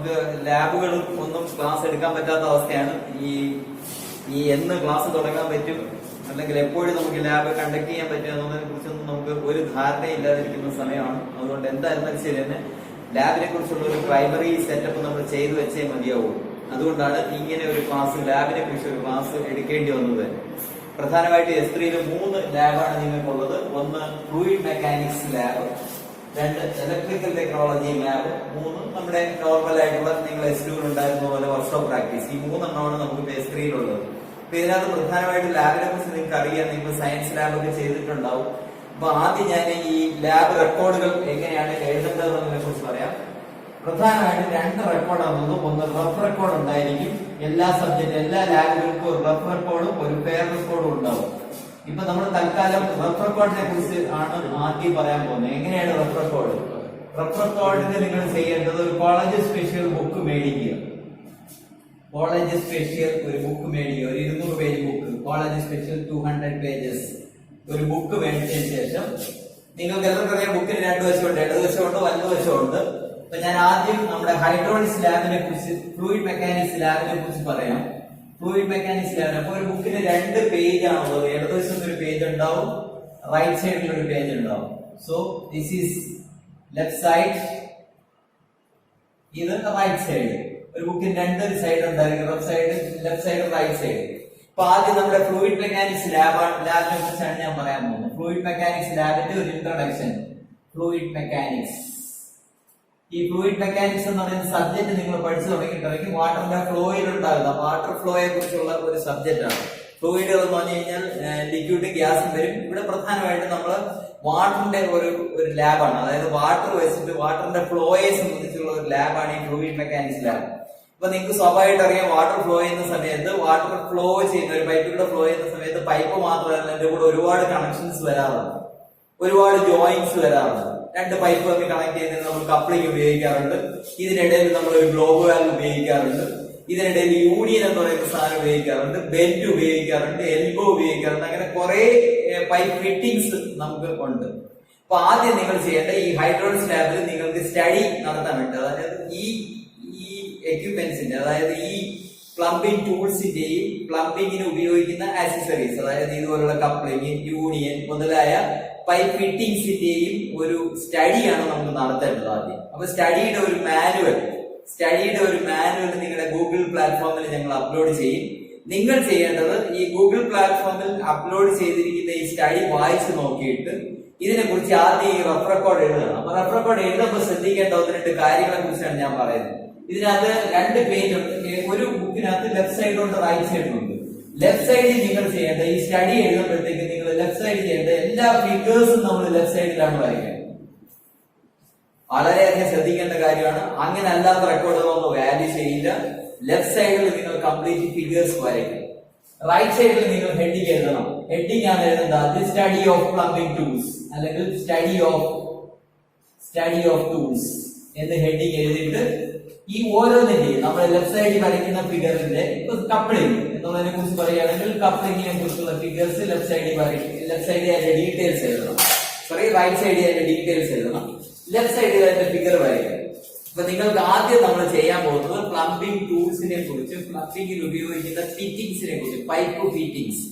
നമുക്ക് ലാബുകളും ഒന്നും ക്ലാസ് എടുക്കാൻ പറ്റാത്ത അവസ്ഥയാണ്. ഈ എന്ന് ക്ലാസ് തുടങ്ങാൻ പറ്റും അല്ലെങ്കിൽ എപ്പോഴും നമുക്ക് ലാബ് കണ്ടക്ട് ചെയ്യാൻ പറ്റും എന്നതിനെ കുറിച്ചൊന്നും നമുക്ക് ഒരു ധാരണയില്ലാതിരിക്കുന്ന സമയമാണ്. അതുകൊണ്ട് എന്തായിരുന്നാലും ശരി തന്നെ ലാബിനെ കുറിച്ചുള്ള ഒരു പ്രൈമറി സെറ്റപ്പ് നമ്മൾ ചെയ്തു വെച്ചേ മതിയാവൂ. അതുകൊണ്ടാണ് ഇങ്ങനെ ഒരു ക്ലാസ്, ലാബിനെ കുറിച്ച് ഒരു ക്ലാസ് എടുക്കേണ്ടി വന്നത്. പ്രധാനമായിട്ട് S3 3 ലാബാണ് നിങ്ങൾക്കുള്ളത്. ഒന്ന് fluid mechanics lab, 2 electrical technology lab, 3 നമ്മുടെ നോർമൽ ആയിട്ടുള്ള നിങ്ങൾ S2 ഉണ്ടായിരുന്ന പോലെ വർക്ക്ഷോപ്പ് പ്രാക്ടീസ്. ഈ 3 എണ്ണമാണ് നമുക്ക് S3 ഉള്ളത്. അപ്പൊ ഇതിനകത്ത് പ്രധാനമായിട്ട് ലാബിനെ കുറിച്ച് നിങ്ങൾക്ക് അറിയാം, നിങ്ങൾ സയൻസ് ലാബൊക്കെ ചെയ്തിട്ടുണ്ടാവും. അപ്പൊ ആദ്യം ഞാൻ ഈ ലാബ് റെക്കോർഡുകൾ എങ്ങനെയാണ് എഴുതേണ്ടതെന്നതിനെ കുറിച്ച് പറയാം. പ്രധാനമായിട്ടും 2 റെക്കോർഡാണ്. ഒന്ന് റഫ് റെക്കോർഡ് ഉണ്ടായിരിക്കും. എല്ലാ സബ്ജക്ട്, എല്ലാ ലാബുകൾക്കും ഒരു റഫ് റെക്കോർഡും ഒരു ഫെയർ റെക്കോർഡും ഉണ്ടാവും. ഇപ്പൊ നമ്മൾ തൽക്കാലം റഫ് റെക്കോർഡിനെ കുറിച്ച് ആണ് ആദ്യം പറയാൻ പോകുന്നത്. എങ്ങനെയാണ് റഫ് റെക്കോർഡ്? റഫ് റെക്കോർഡിന് നിങ്ങൾ ചെയ്യേണ്ടത് ഒരു കോളേജ് സ്പെഷ്യൽ ബുക്ക് മേടിക്കുക. കോളേജ് സ്പെഷ്യൽ ഒരു ബുക്ക് മേടിക്കുക, ഒരു 200 page book, college special 200 pages ഒരു ബുക്ക് മേടിച്ചതിന് ശേഷം, നിങ്ങൾക്ക് എല്ലാവർക്കും അറിയാം ബുക്കിന് 2 വശമുണ്ട്, ഇടതുവശമുണ്ട് വലതുവശമുണ്ട്. അപ്പൊ ഞാൻ ആദ്യം നമ്മുടെ ഹൈഡ്രോളിക്സ് ലാബിനെ കുറിച്ച്, ഫ്ലൂയിഡ് മെക്കാനിക്സ് ലാബിനെ കുറിച്ച് പറയാം. ഫ്ലൂയിഡ് മെക്കാനിക്സ് ലാബിന് അപ്പൊ ഒരു ബുക്കിന് 2 പേജ് ആണുള്ളത്. ഇടതുവശത്ത് ഒരു പേജ് ഉണ്ടാവും, റൈറ്റ് സൈഡിൽ ഒരു പേജ് ഉണ്ടാവും. So this is left side, ഇത് റൈറ്റ് സൈഡ്. ഒരു ബുക്കിന് 2 സൈഡ് ഉണ്ടായിരിക്കും, ലെഫ്റ്റ് സൈഡ് റൈറ്റ് സൈഡ്. അപ്പൊ ആദ്യം നമ്മുടെ ഫ്ലൂയിഡ് മെക്കാനിക്സ് ലാബിനെ കുറിച്ചാണ് ഞാൻ പറയാൻ പോകുന്നത്. ഫ്ലൂയിഡ് മെക്കാനിക്സ് ലാബിന്റെ ഒരു ഇൻട്രൊഡക്ഷൻ. ഫ്ലൂയിഡ് മെക്കാനിക്സ്, ഈ ഫ്ലൂയിഡ് മെക്കാനിക്സ് എന്ന് പറയുന്ന സബ്ജക്ട് നിങ്ങൾ പഠിച്ചു തുടങ്ങിയിട്ടുണ്ടെങ്കിൽ വാട്ടറിന്റെ ഫ്ലോയിൽ ഉണ്ടാകുന്ന വാട്ടർ ഫ്ലോയെ കുറിച്ചുള്ള ഒരു സബ്ജക്റ്റ് ആണ്. ഫ്ലൂയിഡുകൾ എന്ന് പറഞ്ഞു കഴിഞ്ഞാൽ ലിക്വിഡ് ഗ്യാസും വരും. ഇവിടെ പ്രധാനമായിട്ടും നമ്മൾ വാട്ടറിന്റെ ഒരു ലാബാണ്, അതായത് വാട്ടർ വെച്ചിട്ട് വാട്ടറിന്റെ ഫ്ലോയെ സംബന്ധിച്ചുള്ള ഒരു ലാബാണ് ഈ ഫ്ലൂയിഡ് മെക്കാനിക്സ് ലാബ്. അപ്പൊ നിങ്ങൾക്ക് സ്വാഭാവികമായിട്ട് അറിയാം, വാട്ടർ ഫ്ലോ ചെയ്യുന്ന സമയത്ത്, വാട്ടർ ഫ്ലോ ചെയ്യുന്ന ഒരു പൈപ്പിലൂടെ ഫ്ലോ ചെയ്യുന്ന സമയത്ത് പൈപ്പ് മാത്രമല്ല അതിന്റെ കൂടെ ഒരുപാട് കണക്ഷൻസ് വരാറുണ്ട്, ഒരുപാട് ജോയിന്റ്സ് വരാറുണ്ട്. 2 പൈപ്പ് തമ്മിൽ കണക്ട് ചെയ്യുന്നതിന് നമ്മൾ കപ്ലിംഗ് ഉപയോഗിക്കാറുണ്ട്. ഇതിനിടയിൽ നമ്മൾ ഒരു ഗ്ലോബ് വാൽവ് ഉപയോഗിക്കാറുണ്ട്. ഇതിനിടയിൽ യൂണിയൻ എന്ന് പറയുന്ന സാധനം ഉപയോഗിക്കാറുണ്ട്, ബെൽറ്റ് ഉപയോഗിക്കാറുണ്ട്, എൽബോ ഉപയോഗിക്കാറുണ്ട്. അങ്ങനെ കുറെ പൈപ്പ് ഫിറ്റിംഗ്സ് നമുക്ക് ഉണ്ട്. അപ്പൊ ആദ്യം നിങ്ങൾ ചെയ്യേണ്ട, ഈ ഹൈഡ്രോളിക്സ് ലാബിൽ നിങ്ങൾക്ക് സ്റ്റഡി നടത്താൻ വേണ്ടി, അതായത് ഈ എക്യുപ്മെന്റ്സിന്റെ, അതായത് ഈ പ്ലംബിംഗ് ടൂൾസിന്റെയും പ്ലംബിങ്ങിന് ഉപയോഗിക്കുന്ന ആക്സസറീസ്, അതായത് ഇതുപോലുള്ള കപ്ലിംഗ്, യൂണിയൻ മുതലായ പൈപ്പ് ഫിറ്റിംഗ്സിന്റെയും ഒരു സ്റ്റഡിയാണ് നമുക്ക് നടത്തേണ്ടത് ആദ്യം. അപ്പൊ സ്റ്റഡിയുടെ ഒരു മാനുവൽ നിങ്ങളുടെ ഗൂഗിൾ പ്ലാറ്റ്ഫോമിൽ ഞങ്ങൾ അപ്ലോഡ് ചെയ്യും. നിങ്ങൾ ചെയ്യേണ്ടത് ഈ ഗൂഗിൾ പ്ലാറ്റ്ഫോമിൽ അപ്ലോഡ് ചെയ്തിരിക്കുന്ന ഈ സ്റ്റഡി വായിച്ചു നോക്കിയിട്ട് ഇതിനെ കുറിച്ച് ആദ്യം ഈ റഫ് റെക്കോർഡ് എഴുതണം. അപ്പൊ റഫ് റെക്കോർഡ് എഴുതുമ്പോൾ ശ്രദ്ധിക്കേണ്ട 1-2 കാര്യങ്ങളെ കുറിച്ചാണ് ഞാൻ പറയുന്നത്. ഇതിനകത്ത് 2 പേജ് ഉണ്ട്. ഒരു ബുക്കിനകത്ത് ലെഫ്റ്റ് സൈഡ് ഉണ്ട്, റൈറ്റ് സൈഡ് ഉണ്ട്. ലെഫ്റ്റ് സൈഡിൽ നിങ്ങൾ ചെയ്യേണ്ട, ഈ സ്റ്റഡി എഴുതുമ്പോഴത്തേക്ക് നിങ്ങൾ ലെഫ്റ്റ് സൈഡിൽ ചെയ്യേണ്ട എല്ലാ ഫിഗേഴ്സും നമ്മൾ ലെഫ്റ്റ് സൈഡിലാണ് വരയ്ക്കുന്നത്. വളരെയധികം ശ്രദ്ധിക്കേണ്ട കാര്യമാണ്. അങ്ങനെ അല്ലാത്ത റെക്കോർഡുകളൊന്നും വാല്യൂ ചെയ്യില്ല. ലെഫ്റ്റ് സൈഡിൽ നിങ്ങൾ കംപ്ലീറ്റ് ഫിഗേഴ്സ് വരയ്ക്കും. റൈറ്റ് സൈഡിൽ നിങ്ങൾ ഹെഡിങ് എഴുതണം. ഹെഡിങ് ആണ് എഴുതുന്നത് സ്റ്റഡി ഓഫ് പ്ലംബിംഗ് ടൂൾസ് അല്ലെങ്കിൽ സ്റ്റഡി ഓഫ് ടൂൾസ് എന്ന് ഹെഡിങ് എഴുതിയിട്ട് ഈ ഓരോന്നിന്റെയും നമ്മൾ ലെഫ്റ്റ് സൈഡിൽ വരയ്ക്കുന്ന ഫിഗറിന്റെ ഇപ്പൊ കപ്ലിംഗ് എന്നുള്ളതിനെ കുറിച്ച് പറയുകയാണെങ്കിൽ കപ്ലിംഗിനെ കുറിച്ചുള്ള ഫിഗേഴ്സ് ലെഫ്റ്റ് സൈഡിൽ അതിന്റെ ഡീറ്റെയിൽസ് എഴുതണം. റൈറ്റ് സൈഡിൽ അതിന്റെ ഡീറ്റെയിൽസ് എഴുതണം. ലെഫ്റ്റ് സൈഡിൽ അതിന്റെ ഫിഗർ വരയ്ക്കണം. അപ്പൊ നിങ്ങൾക്ക് ആദ്യം നമ്മൾ ചെയ്യാൻ പോകുന്നത് പ്ലംബിംഗ് ടൂൾസിനെ കുറിച്ച്, പ്ലംബിംഗിൽ ഉപയോഗിക്കുന്ന ഫിറ്റിംഗ്സിനെ കുറിച്ച്, പൈപ്പ് ഫിറ്റിംഗ്സ്.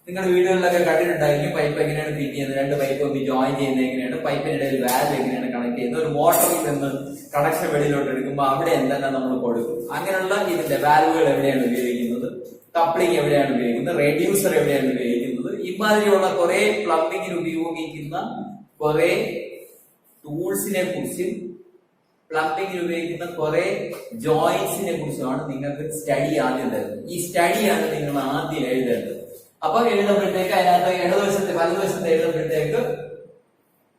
നിങ്ങൾ വീടുകളിലൊക്കെ കണ്ടിട്ടുണ്ടായിരിക്കും പൈപ്പ് എങ്ങനെയാണ് ഫിറ്റ് ചെയ്യുന്നത്, 2 പൈപ്പ് തമ്മിൽ ജോയിൻ ചെയ്യുന്നത് എങ്ങനെയാണ്, പൈപ്പിനിടയിൽ വാൽവ് എങ്ങനെയാണ് കണക്ട് ചെയ്യുന്നത്, ഒരു മോട്ടറിൽ നിന്ന് കണക്ഷൻ വെളിയിലോട്ട് എടുക്കുമ്പോൾ അവിടെ എന്തെല്ലാം നമ്മൾ കൊടുക്കും, അങ്ങനെയുള്ള ഇതിന്റെ വാൽവുകൾ എവിടെയാണ് ഉപയോഗിക്കുന്നത്, കപ്ലിംഗ് എവിടെയാണ് ഉപയോഗിക്കുന്നത്, റെഡ്യൂസർ എവിടെയാണ് ഉപയോഗിക്കുന്നത്, ഇമാതിരിയുള്ള കുറെ പ്ലംബിങ്ങിന് ഉപയോഗിക്കുന്ന കുറെ ടൂൾസിനെ കുറിച്ചും പ്ലംബിങ്ങിന് ഉപയോഗിക്കുന്ന കുറെ ജോയിന്റ്സിനെ കുറിച്ചുമാണ് നിങ്ങൾക്ക് സ്റ്റഡി ആദ്യം തരുന്നത്. ഈ സ്റ്റഡിയാണ് നിങ്ങൾ ആദ്യം എഴുതേണ്ടത്. അപ്പൊ എഴുതുമ്പോഴത്തേക്ക് അതിനകത്ത് വലതുവശത്ത് എഴുതുമ്പോഴത്തേക്ക്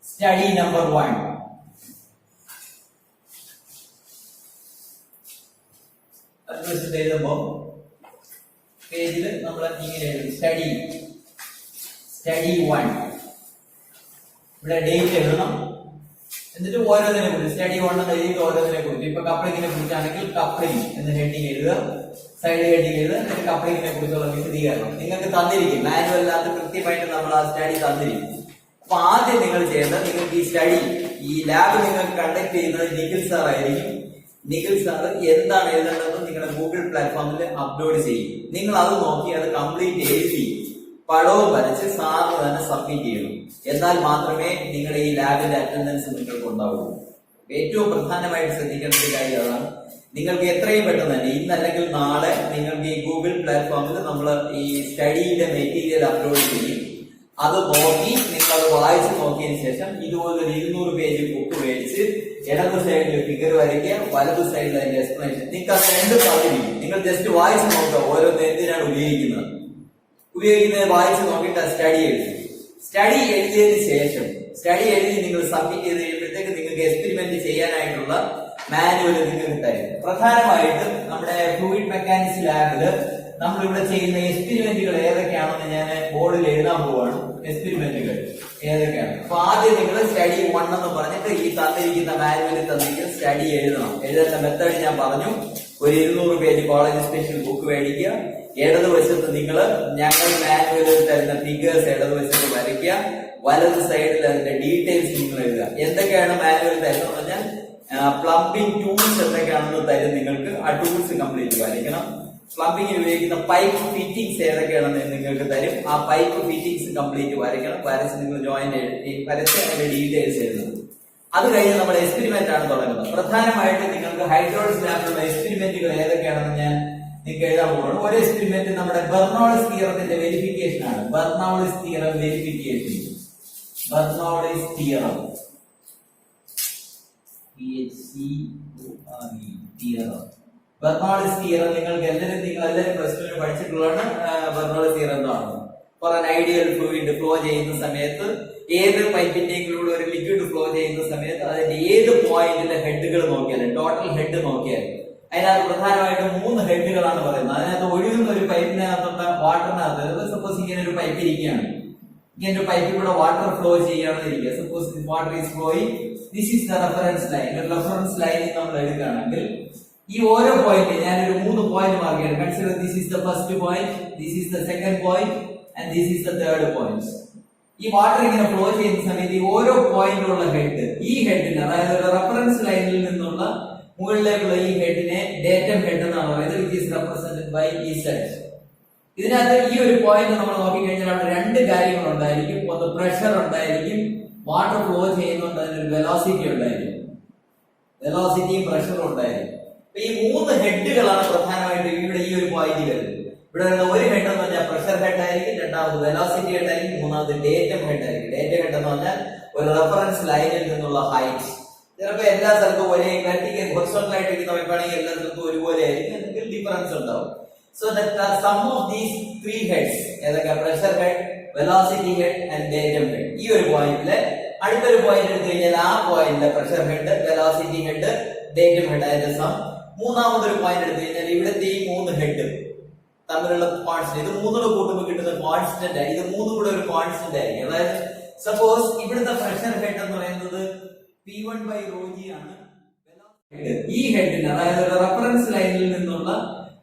സ്റ്റഡി നമ്പർ 1, വലതുവശത്ത് എഴുതുമ്പോ പേജിൽ നമ്മൾ ഇങ്ങനെ എഴുതും സ്റ്റഡി 1. ഇവിടെ ഡേറ്റ് എഴുതണം. എന്നിട്ട് ഓരോന്നിനെ കുറിച്ച് സ്റ്റഡി 1 എന്ന് എഴുതിയിട്ട് ഓരോന്നിനെ കുറിച്ച്, ഇപ്പൊ കപ്ലിങ്ങിനെ കുറിച്ചാണെങ്കിൽ കപ്ലിംഗ് എന്ന് ഹെഡിങ് എഴുതുക, സൈഡ് ഹെഡിങ് എഴുതുക, എന്നിട്ട് കപ്ലിങ്ങിനെ കുറിച്ചുള്ള വിശദീകരണം നിങ്ങൾക്ക് തന്നിരിക്കും. മാനുവലിനകത്ത് കൃത്യമായിട്ട് നമ്മൾ ആ സ്റ്റഡി തന്നിരിക്കും. അപ്പൊ ആദ്യം നിങ്ങൾ ചെയ്യേണ്ടത്, നിങ്ങൾക്ക് ഈ ലാബ് നിങ്ങൾക്ക് കണ്ടക്ട് ചെയ്യുന്നത് നിഖിൽ സാർ ആയിരിക്കും. നിഖിൽ സാർ എന്താണ് എഴുതേണ്ടതെന്ന് നിങ്ങളുടെ ഗൂഗിൾ പ്ലാറ്റ്ഫോമിൽ അപ്ലോഡ് ചെയ്യും. നിങ്ങൾ അത് നോക്കി അത് കംപ്ലീറ്റ് എഴുതി പടവും വരച്ച് സാറിന് തന്നെ സബ്മിറ്റ് ചെയ്യണം. എന്നാൽ മാത്രമേ നിങ്ങളുടെ ഈ ലാബിന്റെ അറ്റൻഡൻസ് നിങ്ങൾക്ക് ഉണ്ടാവുള്ളൂ. ഏറ്റവും പ്രധാനമായിട്ട് ശ്രദ്ധിക്കേണ്ട ഒരു കാര്യം അതാണ്. നിങ്ങൾക്ക് എത്രയും പെട്ടെന്ന് തന്നെ ഇന്നല്ലെങ്കിൽ നാളെ നിങ്ങൾക്ക് ഈ ഗൂഗിൾ പ്ലാറ്റ്ഫോമിൽ നമ്മൾ ഈ സ്റ്റഡിയുടെ മെറ്റീരിയൽ അപ്ലോഡ് ചെയ്യും. അത് നോക്കി നിങ്ങൾ അത് വായിച്ച് നോക്കിയതിനു ശേഷം ഇതുപോലൊരു 200 പേജ് ബുക്ക് മേടിച്ച് ഇടത് സൈഡിൽ ഫിഗർ വരയ്ക്കുക, വലത് സൈഡിൽ അതിന്റെ എക്സ്പ്ലനേഷൻ. നിങ്ങൾക്ക് അത് രണ്ട് പറഞ്ഞിരിക്കും. നിങ്ങൾ ജസ്റ്റ് വായിച്ച് നോക്കുക ഓരോന്ന് എന്തിനാണ് ഉപയോഗിക്കുന്നത് വായിച്ച് നോക്കിയിട്ട് സ്റ്റഡി എഴുതി. സ്റ്റഡി എഴുതിയതിനു ശേഷം സ്റ്റഡി എഴുതി നിങ്ങൾ സബ്മിറ്റ് ചെയ്ത് കഴിയുമ്പോഴത്തേക്ക് നിങ്ങൾക്ക് എക്സ്പെരിമെന്റ് ചെയ്യാനായിട്ടുള്ള മാനുവൽ നിങ്ങൾക്ക് തരും. പ്രധാനമായിട്ടും നമ്മുടെ ഫ്ലൂയിഡ് മെക്കാനിക്സ് ലാബില് നമ്മളിവിടെ ചെയ്യുന്ന എക്സ്പെരിമെന്റുകൾ ഏതൊക്കെയാണെന്ന് ഞാൻ ബോർഡിൽ എഴുതാൻ പോവാണ്. എക്സ്പെരിമെന്റുകൾ ഏതൊക്കെയാണ്? അപ്പൊ ആദ്യം നിങ്ങൾ സ്റ്റഡി 1 എന്ന് പറഞ്ഞിട്ട് ഈ തന്നിരിക്കുന്ന മാനുവലിൽ തന്നിരിക്കുന്ന സ്റ്റഡി എഴുതണം. എഴുതേണ്ട മെത്തേഡ് ഞാൻ പറഞ്ഞു. ഒരു 200 പേജ് കോളേജ് സ്പെഷ്യൽ ബുക്ക് മേടിക്കുക. ഇടതുവശത്ത് നിങ്ങൾ ഞങ്ങൾ മാനുവലിൽ തരുന്ന ഫിഗേഴ്സ് ഇടതുവശത്ത് വരയ്ക്കുക. വലത് സൈഡിൽ അതിന്റെ ഡീറ്റെയിൽസ് നിങ്ങൾ എഴുതുക. എന്തൊക്കെയാണ് മാനുവൽ തരുന്നത് പറഞ്ഞാൽ പ്ലംബിംഗ് ടൂൾസ് എന്തൊക്കെയാണെന്ന് തരും നിങ്ങൾക്ക്. ആ ടൂൾസ് കംപ്ലീറ്റ് വരയ്ക്കണം. പ്ലംബിംഗിൽ ഉപയോഗിക്കുന്ന പൈപ്പ് ഫിറ്റിംഗ്സ് ഏതൊക്കെയാണെന്ന് നിങ്ങൾക്ക് തരും. ആ പൈപ്പ് ഫിറ്റിംഗ്സ് കംപ്ലീറ്റ് വരയ്ക്കണം. വരച്ച് നിങ്ങൾ ജോയിന്റ് വരച്ച് അതിന്റെ ഡീറ്റെയിൽസ് എഴുതണം. അത് കഴിഞ്ഞ് നമ്മൾ എക്സ്പെരിമെന്റ് ആണ് തുടങ്ങുന്നത്. പ്രധാനമായിട്ട് നിങ്ങൾക്ക് ഹൈഡ്രോളിക്സ് ലാബിലുള്ള എക്സ്പെരിമെന്റുകൾ ഏതൊക്കെയാണെന്ന് ഞാൻ നിങ്ങൾക്ക് എഴുതാൻ പോകുന്നത്. ഒരു എക്സ്പെരിമെന്റ് നമ്മുടെ ബെർണോളിസ് തിയറത്തിന്റെ വെരിഫിക്കേഷൻ ആണ്. Bernoulli's theorem verification. Bernoulli's theorem Bernoulli's theorem നിങ്ങൾക്ക് എല്ലാവരും പ്ലസ് ടുവിന് പഠിച്ചിട്ടുള്ളതാണ്. ബെർണോളിസ് തിയറം എന്താണ്? For an ideal fluid flow ചെയ്യുന്ന സമയത്ത് ഏത് പൈപ്പിന്റെങ്കിലും ഒരു ലിക്വിഡ് ഫ്ലോ ചെയ്യുന്ന സമയത്ത് അതിന്റെ ഏത് പോയിന്റിലെ ഹെഡുകൾ നോക്കിയാലും ടോട്ടൽ ഹെഡ് നോക്കിയാലും അതിനകത്ത് പ്രധാനമായിട്ടും 3 ഹെഡുകളാണ് പറയുന്നത്. അതിനകത്ത് ഒഴുകുന്ന ഒരു പൈപ്പിനകത്തുള്ള വാട്ടറിനകത്ത് സപ്പോസ് ഇങ്ങനെ ഒരു പൈപ്പ് ഇരിക്കുകയാണ്. ഇങ്ങനെ ഒരു പൈപ്പിലൂടെ വാട്ടർ ഫ്ലോ ചെയ്യുകയാണെന്ന് ഇരിക്കുക. Suppose water is flowing, this is the reference line. ഒരു റെഫറൻസ് ലൈൻ നമ്മൾ എടുക്കുകയാണെങ്കിൽ ഈ ഓരോ പോയിന്റ് ഞാനൊരു 3 പോയിന്റ് മാർക്ക് ചെയ്യണം. Consider this is the first point, this is the second point and this is the third point. ഈ water ഇങ്ങനെ flow ചെയ്യുന്ന സമയത്ത് ഈ ഓരോ പോയിന്റിലുള്ള ഹെഡ്, ഈ ഹെഡിന് അതായത് ഒരു റെഫറൻസ് ലൈനിൽ നിന്നുള്ള മുകളിലേക്കുള്ള ഈ ഹെഡിനെ ഡേറ്റം ഹെഡ് എന്നാണ് പറയുന്നത്. വിച്ച് ഈസ് റെപ്രസെന്റഡ് ബൈ ഈ സെറ്റ്. ഇതിനകത്ത് ഈ ഒരു പോയിന്റ് നമ്മൾ നോക്കിക്കഴിഞ്ഞാൽ അവിടെ 2 കാര്യങ്ങൾ ഉണ്ടായിരിക്കും. ഒന്ന് പ്രഷർ ഉണ്ടായിരിക്കും, വാട്ടർ ഫ്ലോ ചെയ്യുന്നുണ്ട്, അതിനൊരു വെലോസിറ്റി ഉണ്ടായിരിക്കും. വെലോസിറ്റിയും പ്രഷറും ഉണ്ടായിരിക്കും. അപ്പൊ ഈ 3 ഹെഡുകളാണ് പ്രധാനമായിട്ട് ഇവിടെ ഈ ഒരു പോയിന്റ് വരുന്നത്. ഇവിടെ വരുന്ന ഒരു ഹെഡ് എന്ന് പറഞ്ഞാൽ പ്രഷർ ഹെഡ് ആയിരിക്കും, രണ്ടാമത് വെലോസിറ്റി ഹെഡ് ആയിരിക്കും, മൂന്നാമത് ഡേറ്റം ഹെഡ് ആയിരിക്കും. ഡേറ്റം ഹെഡ് എന്ന് പറഞ്ഞാൽ ഒരു റെഫറൻസ് ലൈനിൽ നിന്നുള്ള ഹൈറ്റ്. ചിലപ്പോൾ എല്ലാ സ്ഥലത്തും ഒരേ വെർട്ടിക്കൽ ഹൊറിസോണ്ടൽ ആയിട്ട് ഇരിക്കുന്ന പൈപ്പാണെങ്കിൽ എല്ലാ സ്ഥലത്തും ഒരുപോലെ ആയിരിക്കും, എന്തെങ്കിലും ഡിഫറൻസ് ഉണ്ടാവും. So the sum of these 3 heads ഏതൊക്കെ? Pressure head, velocity head and datum head. ഈ ഒരു പോയിന്റില് അടുത്തൊരു പോയിന്റ് എടുത്തു കഴിഞ്ഞാൽ ആ പോയിന്റിലെ pressure head, velocity head, datum head അതിന്റെ സം. മൂന്നാമതൊരു പോയിന്റ് എടുത്തു കഴിഞ്ഞാൽ ഇവിടുത്തെ ഈ 3 ഹെഡ് തമ്മിലുള്ള കോൺസ്റ്റന്റ്, ഇത് 3 കൂട്ടുമ്പോൾ കിട്ടുന്ന കോൺസ്റ്റന്റ് ആയി. ഇത് 3 കൂടെ ഒരു കോൺസ്റ്റന്റ് ആയിരിക്കും. അതായത് സപ്പോസ് ഇവിടുത്തെ പ്രഷർ ഹെഡ് എന്ന് പറയുന്നത് P1 by rho g ആണ്. ഈ ഹെഡിന് അതായത് ഒരു റെഫറൻസ് ലൈനിൽ നിന്നുള്ള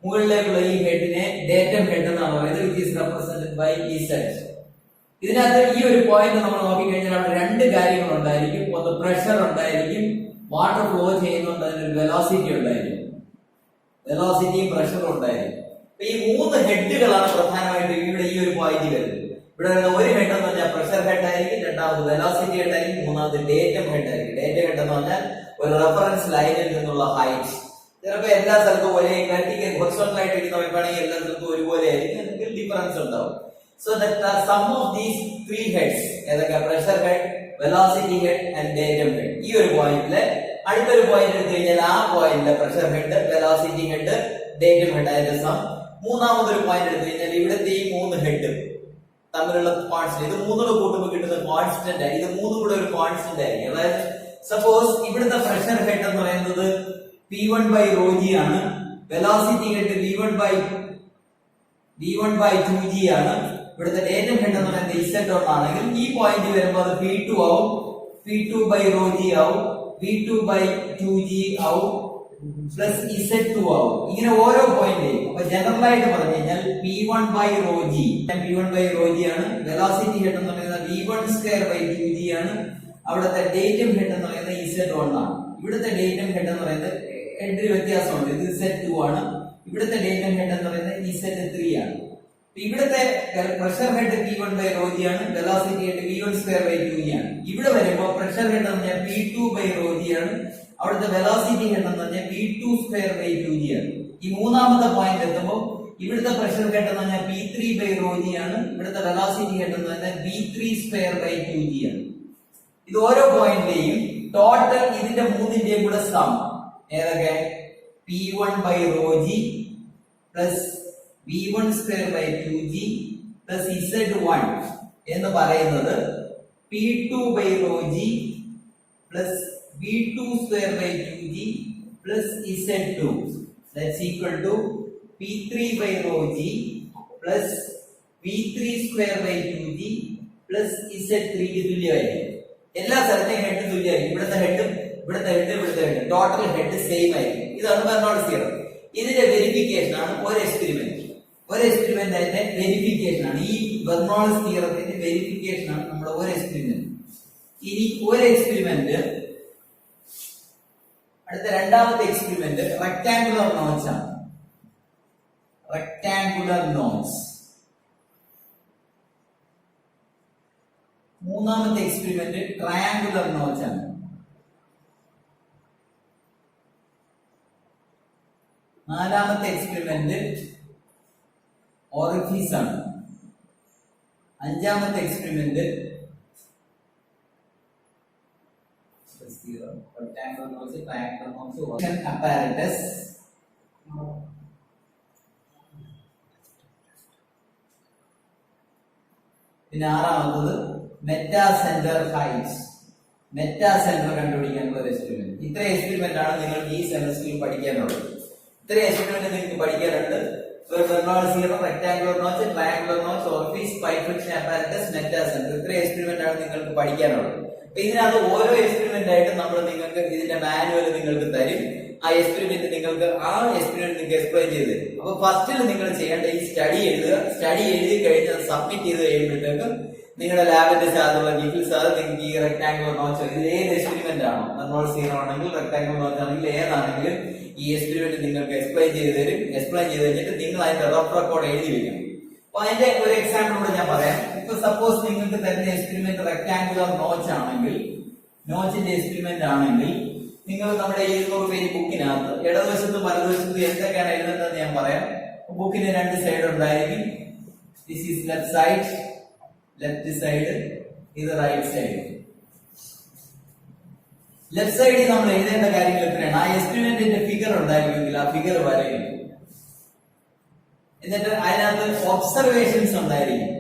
മുകളിലേക്കുള്ള ഈ ഹെഡിനെ ഡേറ്റം ഹെഡ് എന്നാണ് പറയുന്നത്. വിച്ച് ഈസ് റെപ്രസെന്റഡ് ബൈ ഈ സെറ്റ്. ഇതിനകത്ത് ഈ ഒരു പോയിന്റ് നമ്മൾ നോക്കിക്കഴിഞ്ഞാൽ അവിടെ 2 കാര്യങ്ങൾ ഉണ്ടായിരിക്കും. ഒന്ന് പ്രഷർ ഉണ്ടായിരിക്കും, വാട്ടർ ഫ്ലോ ചെയ്യുന്നുണ്ട്, അതിനൊരു വെലോസിറ്റി ഉണ്ടായിരിക്കും. വെലോസിറ്റിയും പ്രഷറും ഉണ്ടായിരിക്കും. അപ്പൊ ഈ 3 ഹെഡുകളാണ് പ്രധാനമായിട്ട് ഇവിടെ ഈ ഒരു പോയിന്റ് വരുന്നത്. ഇവിടെ വരുന്ന ഒരു ഹെഡ് എന്ന് പറഞ്ഞാൽ പ്രഷർ ഹെഡ് ആയിരിക്കും, രണ്ടാമത് വെലോസിറ്റി ഹെഡ് ആയിരിക്കും, മൂന്നാമത് ഡേറ്റം ഹെഡ് ആയിരിക്കും. ഡേറ്റം ഹെഡ് എന്ന് പറഞ്ഞാൽ ഒരു റെഫറൻസ് ലൈനിൽ നിന്നുള്ള ഹൈറ്റ്. ചിലപ്പോൾ എല്ലാ സ്ഥലത്തും ഒരേ വെർട്ടിക്കൽ ഹൊറിസോണ്ടൽ ആയിട്ട് ഇരിക്കുന്ന പൈപ്പാണെങ്കിൽ എല്ലാ സ്ഥലത്തും ഒരുപോലെ ആയിരിക്കും, എന്തെങ്കിലും ഡിഫറൻസ് ഉണ്ടാവും. So the sum of these 3 heads ഏതൊക്കെ? Pressure head, velocity head and datum head. ഈ ഒരു പോയിന്റില് അടുത്തൊരു പോയിന്റ് എടുത്തു കഴിഞ്ഞാൽ ആ പോയിന്റിലെ pressure head, velocity head, datum head അതിന്റെ സം. മൂന്നാമതൊരു പോയിന്റ് എടുത്തു കഴിഞ്ഞാൽ ഇവിടുത്തെ ഈ 3 ഹെഡ് തമ്മിലുള്ള കോൺസ്റ്റന്റ്, ഇത് 3 കൂട്ടുമ്പോൾ കിട്ടുന്ന കോൺസ്റ്റന്റ് ആയി. ഇത് 3 കൂടെ ഒരു കോൺസ്റ്റന്റ് ആയിരിക്കും. അതായത് സപ്പോസ് ഇവിടുത്തെ പ്രഷർ ഹെഡ് എന്ന് പറയുന്നത് P1 by rho g ആണ്. Velocity head V1 by 2g ആണ്. ഇവിടുത്തെ ഡേറ്റം ഹെഡ് എന്ന് പറയുന്നത് Z1 ആണെങ്കിൽ ഈ പോയിന്റ് വരുമ്പോൾ അത് P2 ആവും, P2 by rho g ആവും, V2 by 2g ആവും, പ്ലസ് Z2 ആവും. ഇങ്ങനെ ഓരോ പോയിന്റ്. അപ്പൊ ജനറൽ ആയിട്ട് പറഞ്ഞു കഴിഞ്ഞാൽ P1 by rho g ആണ്. വെലോസിറ്റി ഹെഡ് എന്ന് പറയുന്നത് V1 square by 2g ആണ്. അവിടുത്തെ ഡേറ്റം ഹെഡ് എന്ന് പറയുന്നത് Z1 ആണ്. ഇവിടുത്തെ ഡേറ്റം ഹെഡ് എന്ന് പറയുന്നത് ഹെഡിൽ വ്യത്യാസമുണ്ട്. ഇത് Z2 ആണ്. ഇവിടുത്തെ ലേറ്റന്റ് ഹെഡ് എന്ന് പറയുന്നത് Z3 ആണ്. ഇവിടുത്തെ pressure head P1 by rho g ആണ്, velocity head V1 square by 2e ആണ്. ഇവിടെ വരുമ്പോൾ പ്രഷർ ഹെഡ് എന്ന് പറഞ്ഞാൽ P2 ബൈ rho g ആണ്, അവിടുത്തെ വെലോസിറ്റി ഹെഡ് എന്ന് പറഞ്ഞാൽ V2 സ്ക്വയർ ബൈ 2g ആണ്. ഈ മൂന്നാമത്തെ പോയിന്റ് എത്തുമ്പോൾ ഇവിടുത്തെ പ്രഷർ ഹെഡ് എന്ന് പറഞ്ഞാൽ P3 ബൈ rho g ആണ്, ഇവിടുത്തെ വെലോസിറ്റി ഹെഡ് എന്ന് പറഞ്ഞാൽ V3 സ്ക്വയർ ബൈ 2g ആണ്. ഇത് ഓരോ പോയിന്റിന്റെയും ടോട്ടൽ ഇതിന്റെ മൂന്നിന്റെയും കൂടെ സം ഏതൊക്കെ P1 by rho g plus V1 square by 2g plus Z1 എന്ന് പറയുന്നത് P2 by rho g plus V2 square by 2g plus Z2 that's equal to P3 by rho g plus V3 square by 2g plus Z3 ക്ക് തുല്യമായിരിക്കും. എല്ലാ സ്ഥലത്തെയും head തുല്യമായിരിക്കും. ഇവിടുത്തെ ഹെഡും ഇവിടുത്തെ head total head same ആയിരിക്കും. ഇതാണ് ബെർണോൾസ് തിയറം. ഇതിന്റെ വെരിഫിക്കേഷൻ ആണ് ഒരു എക്സ്പെരിമെന്റ്. ഒരു എക്സ്പെരിമെന്റ് അതിന്റെ വെരിഫിക്കേഷൻ ആണ്. ഈ ബെർണോൾസ് തിയറത്തിന്റെ വെരിഫിക്കേഷൻ ആണ് നമ്മുടെ ഒരു എക്സ്പെരിമെന്റ്. ഇനി ഒരു എക്സ്പെരിമെന്റ് അടുത്ത രണ്ടാമത്തെ എക്സ്പെരിമെന്റ് റെക്ടാങ്കുലർ നോച്ച് ആണ്. rectangular knots. മൂന്നാമത്തെ എക്സ്പെരിമെന്റ് ട്രയാങ്കുലർ നോച്ച് ആണ്. നാലാമത്തെ എക്സ്പെരിമെന്റ് ഓറിഫീസ് ആണ്. അഞ്ചാമത്തെ experiment rectangular knots, triangular knots, apparatus. പിന്നെ ആറാമത്തത് meta centre heights. Meta centre കണ്ടുപിടിക്കാനുള്ള ഒരു എക്സ്പെരിമെന്റ്. ഇത്രയും എക്സ്പെരിമെന്റ് ആണ് നിങ്ങൾക്ക് ഈ സെമസ്റ്ററിൽ പഠിക്കാനുള്ളത്. ഇത്രയും എക്സ്പെരിമെന്റ് നിങ്ങൾക്ക് പഠിക്കാനുണ്ട്. Bernoulli's theorem, rectangular notch, triangular notch, orifice, pipe friction apparatus, meta centre. ഇത്രയും എക്സ്പെരിമെന്റ് ആണ് നിങ്ങൾക്ക് പഠിക്കാനുള്ളത്. അപ്പൊ ഇതിനകത്ത് ഓരോ എക്സ്പെരിമെന്റ് ആയിട്ട് നമ്മൾ നിങ്ങൾക്ക് ഇതിന്റെ മാനുവൽ നിങ്ങൾക്ക് തരും. ആ എക്സ്പെരിമെന്റ് നിങ്ങൾക്ക് എക്സ്പ്ലെയിൻ ചെയ്ത് തരും. അപ്പൊ ഫസ്റ്റിൽ നിങ്ങൾ ചെയ്യേണ്ട ഈ സ്റ്റഡി എഴുതുക. സ്റ്റഡി എഴുതി കഴിഞ്ഞ് സബ്മിറ്റ് ചെയ്ത് കഴിയുമ്പോഴത്തേക്കും നിങ്ങളുടെ ലാബിന്റെ സാധനമുള്ള നിഖിൽ സാർ നിങ്ങൾക്ക് ഈ റെക്ടാങ്കുലർ നോച്ച് ഇതിൽ ഏത് എക്സ്പെരിമെന്റ് ആണോ, ബെർണോൾസ് തിയറം ആണെങ്കിൽ റെക്ടാങ്കുലർ നോച്ച് ആണെങ്കിൽ ഏതാണെങ്കിലും ഈ എക്സ്പെരിമെന്റ് നിങ്ങൾക്ക് എക്സ്പ്ലെയിൻ ചെയ്ത് തരും. എക്സ്പ്ലെയിൻ ചെയ്ത് കഴിഞ്ഞിട്ട് നിങ്ങൾ അതിന്റെ റഫ് റെക്കോർഡ് എഴുതി വെക്കണം. അപ്പൊ അതിന്റെ ഒരു എക്സാമ്പിൾ കൂടെ ഞാൻ പറയാം. ഇപ്പൊ സപ്പോസ് നിങ്ങൾക്ക് തരുന്ന എക്സ്പെരിമെന്റ് റെക്ടാങ്കുലർ നോച്ച് ആണെങ്കിൽ, നോച്ചിന്റെ എക്സ്പെരിമെന്റ് ആണെങ്കിൽ നിങ്ങൾ നമ്മുടെ 200 പേജ് ബുക്കിനകത്ത് ഇടതുവശത്തും വലതുവശത്തും എന്തൊക്കെയാണ് എഴുതുന്നതെന്ന് ഞാൻ പറയാം. ബുക്കിന് രണ്ട് സൈഡ് ഉണ്ടായിരിക്കും. This is left side, left side, ഇത് റൈറ്റ് സൈഡ്. ലെഫ്റ്റ് സൈഡിൽ നമ്മൾ എഴുതേണ്ട കാര്യങ്ങൾ എത്രയാണ്? ആ എക്സ്പെരിമെന്റിന്റെ ഫിഗർ ഉണ്ടായിരിക്കുമെങ്കിൽ ആ ഫിഗർ വരയും. എന്നിട്ട് അതിനകത്ത് ഒബ്സർവേഷൻസ് ഉണ്ടായിരിക്കും.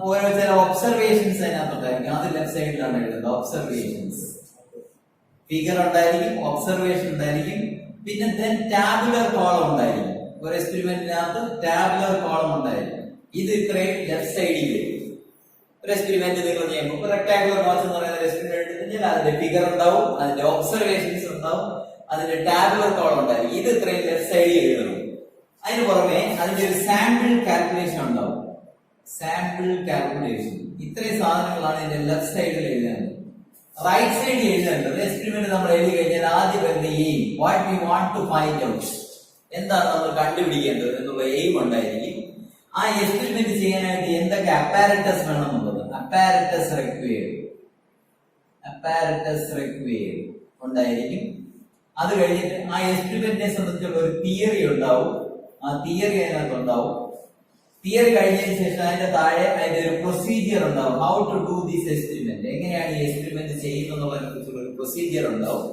ഓരോ ചില ഒബ്സർവേഷൻസ് അതിനകത്ത് ഉണ്ടായിരിക്കും. അത് ലെഫ്റ്റ് സൈഡിലാണ് എഴുതുന്നത്. ഒബ്സർവേഷൻസ് ഫിഗർ ഉണ്ടായിരിക്കും, ഒബ്സർവേഷൻ ഉണ്ടായിരിക്കും. പിന്നെ ടാബുലർ കോളം ഉണ്ടായിരിക്കും. ഒരു എക്സ്പെരിമെന്റിനകത്ത് ടാബുലർ കോളം ഉണ്ടായിരിക്കും. ഇത് ഇത്രയും ലെഫ്റ്റ് സൈഡിൽ വരും. ഒരു എക്സ്പെരിമെന്റ് നിങ്ങൾ ചെയ്യുമ്പോൾ റെക്ടാങ്കുലർ നോച്ച് എന്ന് പറയുന്ന എക്സ്പെരിമെന്റ് എടുത്തിട്ടുണ്ടെങ്കിൽ അതിന്റെ ഫിഗർ ഉണ്ടാവും, അതിന്റെ ഒബ്സർവേഷൻസ് ഉണ്ടാവും, അതിന്റെ ടാബുലർ കോളം ഉണ്ടായിരിക്കും. ഇത് ഇത്രയും ലെഫ്റ്റ് സൈഡിൽ എഴുതണം. അതിന് പുറമെ അതിന്റെ ഒരു സാമ്പിൾ കാൽക്കുലേഷൻ ഉണ്ടാവും. Sample calculation. ഇത്രയും സാധനങ്ങളാണ് ഇതിന്റെ ലെഫ്റ്റ് സൈഡിൽ എഴുതേണ്ടത്. റൈറ്റ് സൈഡിൽ എഴുതേണ്ടത് എക്സ്പെരിമെന്റ് നമ്മൾ എഴുതി കഴിഞ്ഞാൽ ആദ്യം വരുന്ന aim, what we want to find out, എന്താണ് നമ്മൾ കണ്ടുപിടിക്കേണ്ടത് എന്നുള്ള എയിം ഉണ്ടായിരിക്കും. ആ എക്സ്പെരിമെന്റ് ചെയ്യാനായിട്ട് എന്തൊക്കെ അപ്പാരറ്റസ് വേണം എന്നുള്ളത്, അപ്പാരറ്റസ് റിക്വയർഡ് ഉണ്ടായിരിക്കും. അത് കഴിഞ്ഞിട്ട് ആ എക്സ്പെരിമെന്റിനെ സംബന്ധിച്ചുള്ള ഒരു തിയറി ഉണ്ടാവും. ആ തിയറി അതിനകത്ത് ഉണ്ടാവും. തിയറി കഴിഞ്ഞതിന് ശേഷം അതിന്റെ താഴെ അതിന്റെ ഒരു പ്രൊസീജിയർ ഉണ്ടാവും. How to do this experiment, എങ്ങനെയാണ് ഈ എക്സ്പെരിമെന്റ് ചെയ്യുന്നതിനെ കുറിച്ചുള്ള ഒരു പ്രൊസീജിയർ ഉണ്ടാവും.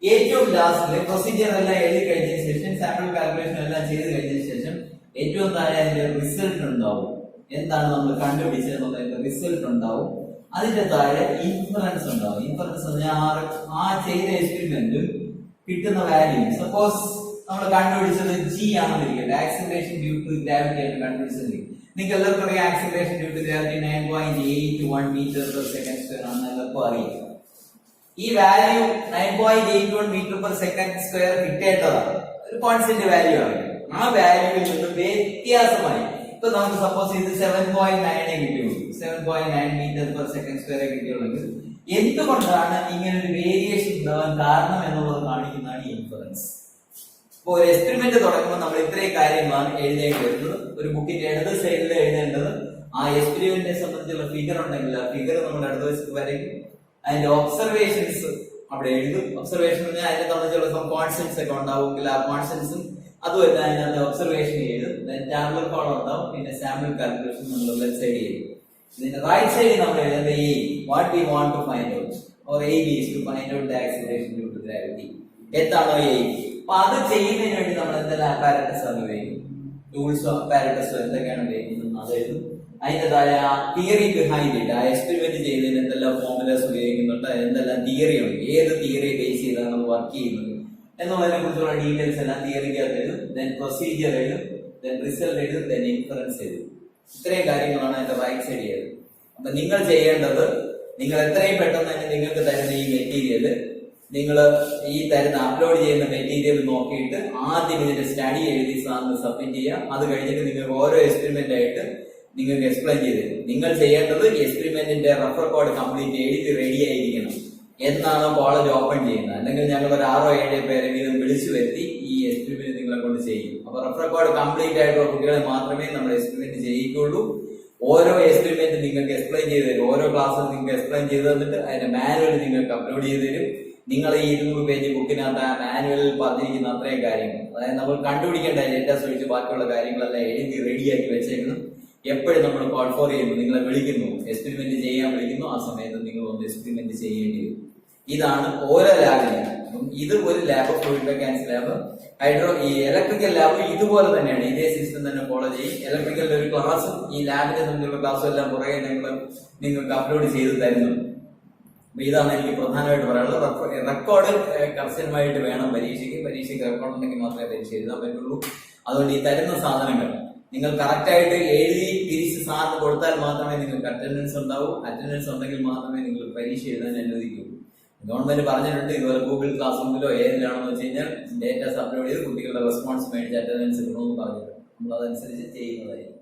ഏറ്റവും ലാസ്റ്റില് പ്രൊസീജിയർ എല്ലാം എഴുതി കഴിഞ്ഞതിന് ശേഷം, സാമ്പിൾ കാൽക്കുലേഷൻ എല്ലാം ചെയ്ത് കഴിഞ്ഞതിന് ശേഷം ഏറ്റവും താഴെ അതിന്റെ റിസൾട്ട് ഉണ്ടാവും. എന്താണ് നമ്മൾ കണ്ടുപിടിച്ചത് എന്നുള്ളതിന്റെ റിസൾട്ട് ഉണ്ടാവും. അതിന്റെ താഴെ ഇൻഫറൻസ് ഉണ്ടാവും. ഇൻഫറൻസ് പറഞ്ഞാൽ ആ ചെയ്ത എക്സ്പെരിമെന്റും കിട്ടുന്ന വാല്യൂ. സപ്പോസ് നമ്മൾ കണ്ടുപിടിച്ചത് G ആണെന്നിരിക്കട്ടെ, ആക്സിലറേഷൻ ഡ്യൂ ടു ഗ്രാവിറ്റി ആണ് കണ്ടുപിടിച്ചത്. നിങ്ങൾക്ക് എല്ലാവർക്കും അറിയാം acceleration due to gravity 9.81 metre per second square ആണെന്ന് എല്ലാവർക്കും അറിയാം. ഈ value 9.81 metre per second square കിട്ടേണ്ടതാണ്. ഒരു കോൺസ്റ്റന്റ് വാല്യൂ ആണ്. ആ വാല്യൂവിൽ നിന്ന് വ്യത്യാസമായി ഇപ്പൊ നമുക്ക് സപ്പോസ് ഇത് 7.9 കിട്ടിയുള്ളൂ, 7.9 മീറ്റർ പെർ സെക്കൻഡ് സ്ക്വയർ കിട്ടിയുള്ളെങ്കിൽ എന്തുകൊണ്ടാണ് ഇങ്ങനെ ഒരു വേരിയേഷൻ ഉണ്ടാവാൻ കാരണം എന്നുള്ളത് കാണിക്കുന്നതാണ് ഇൻഫറൻസ്. അപ്പൊ ഒരു എക്സ്പെരിമെന്റ് തുടങ്ങുമ്പോൾ നമ്മൾ ഇത്രയും കാര്യങ്ങളാണ് എഴുതേണ്ടി വരുന്നത്. ഒരു ബുക്കിന്റെ ഇടത് സൈഡിൽ എഴുതേണ്ടത് ആ എക്സ്പെരിമെന്റിനെ സംബന്ധിച്ചുള്ള ഫിഗർ ഉണ്ടെങ്കിൽ ആ ഫിഗർ നമ്മൾ ഇടത് വശത്ത് വരയ്ക്കും. അതിന്റെ ഒബ്സർവേഷൻസ് അവിടെ എഴുതും. ഒബ്സർവേഷൻ അതിനെ സംബന്ധിച്ചുള്ള കോൺസ്റ്റൻസ് ഒക്കെ ഉണ്ടാവുമെങ്കിൽ ആ കോൺസ്റ്റൻസും അതുമല്ല അതിനകത്ത് ഒബ്സർവേഷൻ എഴുതും. ടാബുലർ കോളം ഉണ്ടാവും. പിന്നെ സാമ്പിൾ കാൽക്കുലേഷൻ നമ്മൾ ലെഫ്റ്റ് സൈഡ് ചെയ്യും. ഇതിന്റെ റൈറ്റ് സൈഡിൽ നമ്മൾ എഴുതുന്നത് aim, what we want to find out, or aim is to find out the acceleration due to gravity. എന്താണോ എയിം, അപ്പൊ അത് ചെയ്യുന്നതിന് വേണ്ടി നമ്മൾ എന്തെല്ലാം അപ്പാരറ്റസ് ആണ് ഉപയോഗിക്കും, ടൂൾസോ അപ്പാരറ്റസോ എന്തൊക്കെയാണ് ഉപയോഗിക്കുന്നത് അത് എഴുതും. അതിൻ്റെതായ തിയറി ബിഹൈൻഡ് ഇറ്റ്, ആ എക്സ്പെരിമെന്റ് ചെയ്യുന്നതിന് എന്തെല്ലാം ഫോർമുലാസ് ഉപയോഗിക്കുന്നുണ്ട്, എന്തെല്ലാം തിയറി ഉണ്ട്, ഏത് തിയറി ബേസ് ചെയ്താണ് നമ്മൾ വർക്ക് ചെയ്യുന്നത് എന്നുള്ളതിനെ കുറിച്ചുള്ള ഡീറ്റെയിൽസ് എല്ലാം തിയറിക്കകത്ത് എഴുതും. ദെൻ പ്രൊസീജിയർ എഴുതും, ദെൻ റിസൾട്ട് എഴുതും, ദെൻ ഇൻഫറൻസ് എഴുതും. ഇത്രയും കാര്യങ്ങളാണ് അതിന്റെ റൈറ്റ് സൈഡ് ചെയ്തത്. അപ്പൊ നിങ്ങൾ ചെയ്യേണ്ടത്, നിങ്ങൾ എത്രയും പെട്ടെന്ന് തന്നെ നിങ്ങൾക്ക് തരുന്ന ഈ മെറ്റീരിയൽ, നിങ്ങൾ ഈ തരുന്ന അപ്ലോഡ് ചെയ്യുന്ന മെറ്റീരിയൽ നോക്കിയിട്ട് ആദ്യം ഇതിന്റെ സ്റ്റഡി എഴുതി സാറിന് സബ്മിറ്റ് ചെയ്യാം. അത് കഴിഞ്ഞിട്ട് നിങ്ങൾക്ക് ഓരോ എക്സ്പെരിമെന്റ് ആയിട്ട് നിങ്ങൾക്ക് എക്സ്പ്ലെയിൻ ചെയ്ത് തരും. നിങ്ങൾ ചെയ്യേണ്ടത് എക്സ്പെരിമെന്റിന്റെ റഫർ കോഡ് കംപ്ലീറ്റ് എഴുതി റെഡി ആയിരിക്കണം എന്നാണ് കോളേജ് ഓപ്പൺ ചെയ്യുന്നത്. അല്ലെങ്കിൽ ഞങ്ങൾ ഒരു 6-7 പേരെ വീതം വിളിച്ചു വരുത്തി ഈ എക്സ്പെരിമെന്റ് നിങ്ങളെ കൊണ്ട് ചെയ്യും. അപ്പൊ റഫർ കോഡ് കംപ്ലീറ്റ് ആയിട്ടുള്ള കുട്ടികളെ മാത്രമേ നമ്മൾ എക്സ്പെരിമെന്റ് ചെയ്യിക്കുള്ളൂ. ഓരോ എക്സ്പെരിമെന്റ് നിങ്ങൾക്ക് എക്സ്പ്ലെയിൻ ചെയ്ത് തരും. ഓരോ ക്ലാസ്സിൽ നിങ്ങൾക്ക് എക്സ്പ്ലെയിൻ ചെയ്ത് തന്നിട്ട് അതിന്റെ മാനുവൽ നിങ്ങൾക്ക് അപ്ലോഡ് ചെയ്ത് തരും. നിങ്ങൾ ഈ 200 പേജ് ബുക്കിനകത്ത് ആ മാനുവലിൽ പറഞ്ഞിരിക്കുന്ന അത്രയും കാര്യങ്ങൾ, അതായത് നമ്മൾ കണ്ടുപിടിക്കേണ്ട ഡേറ്റാസ് ഒഴിച്ച് ബാക്കിയുള്ള കാര്യങ്ങളെല്ലാം എഴുതി റെഡിയാക്കി വെച്ചേക്കണം. എപ്പോഴും നമ്മൾ കോൾ ഫോർ ചെയ്യുന്നു, നിങ്ങളെ വിളിക്കുന്നു, എക്സ്പെരിമെന്റ് ചെയ്യാൻ വിളിക്കുന്നു, ആ സമയത്ത് നിങ്ങൾ ഒന്ന് എക്സ്പെരിമെന്റ് ചെയ്യേണ്ടി വരും. ഇതാണ് ഓരോ ലാബിനും. ഇത് ഒരു ലാബ്, ഫ്ലൂയിഡ് മെക്കാനിക്സ് ലാബ്, ഈ ഇലക്ട്രിക്കൽ ലാബ് ഇതുപോലെ തന്നെയാണ്. ഇതേ സിസ്റ്റം തന്നെ ഫോളോ ചെയ്യും. ഇലക്ട്രിക്കലിന്റെ ഒരു ക്ലാസ്സും ഈ ലാബിനെ സംബന്ധിച്ചുള്ള ക്ലാസ്സും എല്ലാം പുറകെ നിങ്ങൾക്ക് അപ്ലോഡ് ചെയ്ത് തരുന്നുണ്ട്. ഇതാണ് എനിക്ക് പ്രധാനമായിട്ട് പറയാനുള്ളത്. റെക്കോർഡ് കർശനമായിട്ട് വേണം പരീക്ഷയ്ക്ക് റെക്കോർഡ് ഉണ്ടെങ്കിൽ മാത്രമേ പരീക്ഷ എഴുതാൻ പറ്റുള്ളൂ. അതുകൊണ്ട് ഈ തരുന്ന സാധനങ്ങൾ നിങ്ങൾ കറക്റ്റ് ആയിട്ട് എഴുതി തിരിച്ച് സാറിന് കൊടുത്താൽ മാത്രമേ നിങ്ങൾക്ക് അറ്റൻഡൻസ് ഉണ്ടാവൂ. അറ്റൻഡൻസ് ഉണ്ടെങ്കിൽ മാത്രമേ നിങ്ങൾ പരീക്ഷ എഴുതാൻ അനുവദിക്കുള്ളൂ. ഗവൺമെന്റ് പറഞ്ഞിട്ടുണ്ട്, ഇതുപോലെ ഗൂഗിൾ ക്ലാസ് റൂമിലോ ഏതിലാണെന്ന് വെച്ച് കഴിഞ്ഞാൽ ഡേറ്റാസ് അപ്ലോഡ് ചെയ്ത് കുട്ടികളുടെ റെസ്പോൺസ് മേടിച്ച് അറ്റൻഡൻസ് ഇടണമെന്ന് പറഞ്ഞിട്ടുണ്ട്. നമ്മൾ അതനുസരിച്ച് ചെയ്യുന്നതായിരിക്കും.